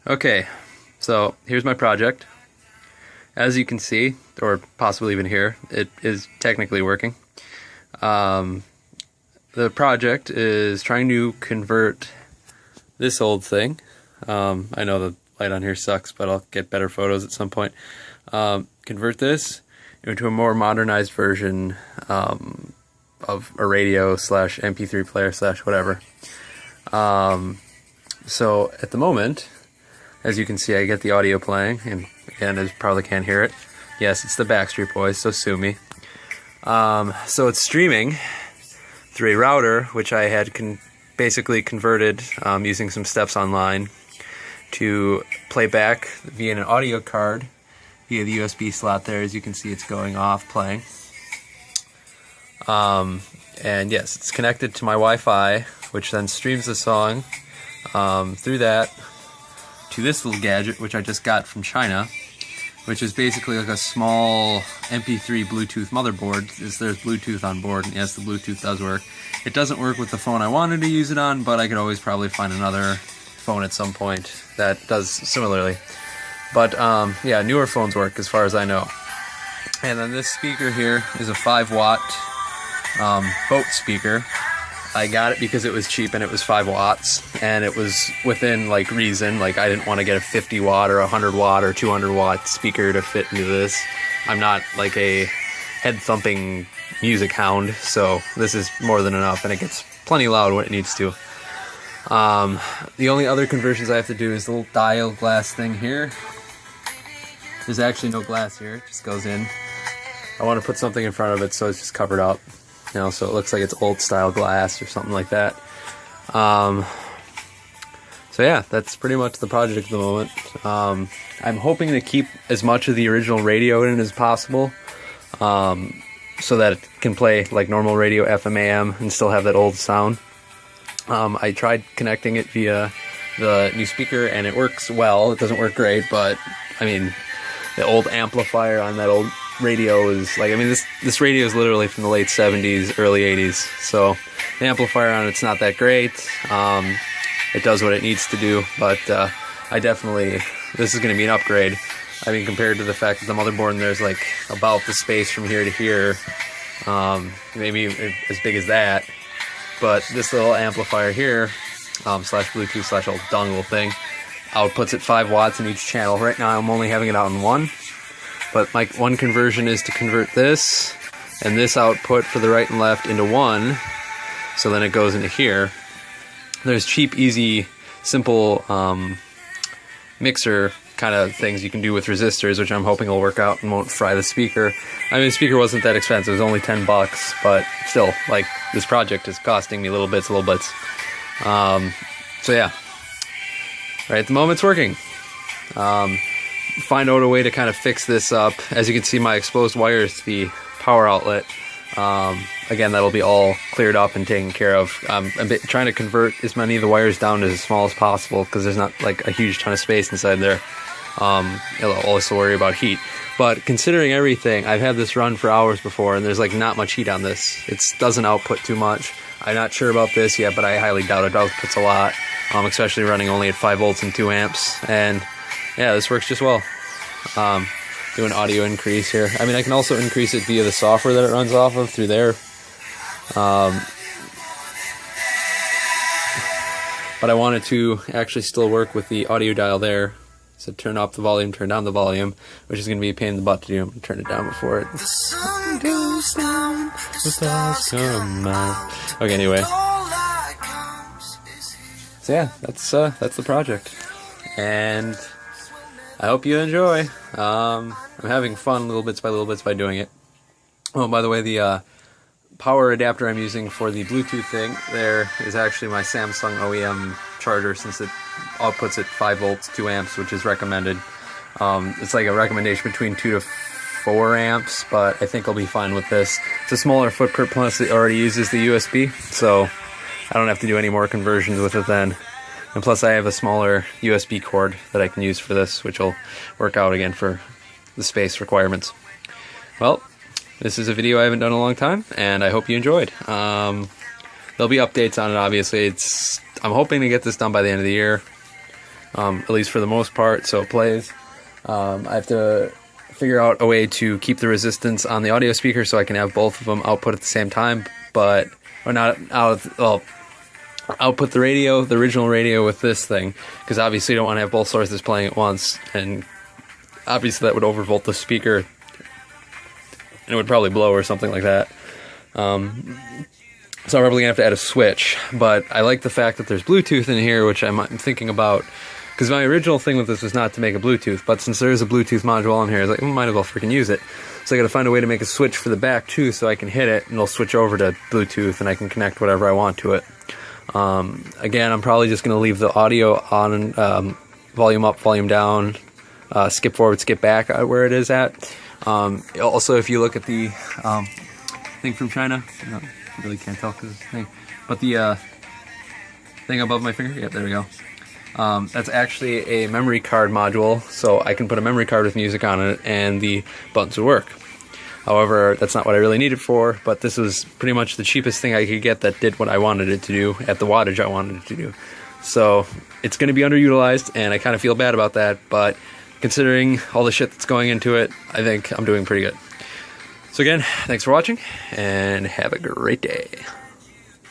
Okay, so here's my project. As you can see, or possibly even hear, it is technically working. The project is trying to convert this old thing. I know the light on here sucks, but I'll get better photos at some point. Convert this into a more modernized version of a radio slash MP3 player slash whatever. So at the moment, as you can see, I get the audio playing, and again, I probably can't hear it. Yes, it's the Backstreet Boys, so sue me. So it's streaming through a router, which I had basically converted using some steps online to play back via an audio card via the USB slot there. As you can see, it's going off playing. And yes, it's connected to my Wi-Fi, which then streams the song through that to this little gadget, which I just got from China, which is basically like a small MP3 Bluetooth motherboard. There's Bluetooth on board, and yes, the Bluetooth does work. It doesn't work with the phone I wanted to use it on, but I could always probably find another phone at some point that does similarly. But yeah, newer phones work as far as I know. And then this speaker here is a 5-watt boat speaker. I got it because it was cheap and it was 5 watts, and it was within like reason. Like, I didn't want to get a 50 watt or 100 watt or 200 watt speaker to fit into this. I'm not like a head thumping music hound, so this is more than enough, and it gets plenty loud when it needs to. The only other conversions I have to do is the little dial glass thing here. There's actually no glass here, it just goes in. I want to put something in front of it so it's just covered up. You know, so it looks like it's old style glass or something like that. So yeah, that's pretty much the project at the moment. I'm hoping to keep as much of the original radio in as possible, so that it can play like normal radio, FM, AM, and still have that old sound. I tried connecting it via the new speaker, and it works well. It doesn't work great, but I mean, the old amplifier on that old radio is like, I mean, this radio is literally from the late 70s, early 80s, so the amplifier on it's not that great. It does what it needs to do, but I definitely, this is going to be an upgrade. I mean, compared to the fact that the motherboard in there's like about the space from here to here, maybe as big as that, but this little amplifier here, slash Bluetooth slash old dongle thing, outputs at 5 watts in each channel. Right now I'm only having it out in one. But my one conversion is to convert this and this output for the right and left into one, so then it goes into here. There's cheap, easy, simple mixer kind of things you can do with resistors, which I'm hoping will work out and won't fry the speaker. I mean, the speaker wasn't that expensive, it was only $10, but still, like, this project is costing me little bits. So yeah, right at the moment it's working. Find out a way to kind of fix this up. As you can see, my exposed wires to the power outlet, again, that'll be all cleared up and taken care of. I'm trying to convert as many of the wires down to as small as possible, because there's not like a huge ton of space inside there. I'll also worry about heat. But considering everything, I've had this run for hours before, and there's like not much heat on this. It doesn't output too much. I'm not sure about this yet, but I highly doubt it outputs a lot, especially running only at 5 volts and 2 amps. And yeah, this works just well. Do an audio increase here. I mean, I can also increase it via the software that it runs off of through there. But I wanted to actually still work with the audio dial there. So turn up the volume, turn down the volume, which is going to be a pain in the butt to do. I'm going to turn it down before it. The sun goes down, the stars come out. Okay, anyway. So yeah, that's the project. And I hope you enjoy. I'm having fun little bits by doing it. Oh, by the way, the power adapter I'm using for the Bluetooth thing there is actually my Samsung OEM charger, since it outputs at 5 volts, 2 amps, which is recommended. It's like a recommendation between 2 to 4 amps, but I think I'll be fine with this. It's a smaller footprint, plus it already uses the USB, so I don't have to do any more conversions with it then. And plus I have a smaller USB cord that I can use for this, which will work out again for the space requirements. Well, this is a video I haven't done in a long time, and I hope you enjoyed. There'll be updates on it, obviously. I'm hoping to get this done by the end of the year. at least for the most part, so it plays. I have to figure out a way to keep the resistance on the audio speaker so I can have both of them output at the same time, but output the radio, the original radio, with this thing, because obviously you don't want to have both sources playing at once, and obviously that would overvolt the speaker, and it would probably blow or something like that. So I'm probably gonna have to add a switch, but I like the fact that there's Bluetooth in here, which I'm thinking about, because my original thing with this was not to make a Bluetooth, but since there is a Bluetooth module on here, I was like, might as well freaking use it. So I gotta find a way to make a switch for the back too, so I can hit it and it'll switch over to Bluetooth and I can connect whatever I want to it. Again, I'm probably just gonna leave the audio on, volume up, volume down, skip forward, skip back where it is at. Also, if you look at the thing from China, I really can't tell because it's a thing, but the thing above my finger, yep, there we go. That's actually a memory card module, so I can put a memory card with music on it and the buttons would work. However, that's not what I really need it for, but this was pretty much the cheapest thing I could get that did what I wanted it to do at the wattage I wanted it to do. So it's going to be underutilized, and I kind of feel bad about that, but considering all the shit that's going into it, I think I'm doing pretty good. So again, thanks for watching, and have a great day.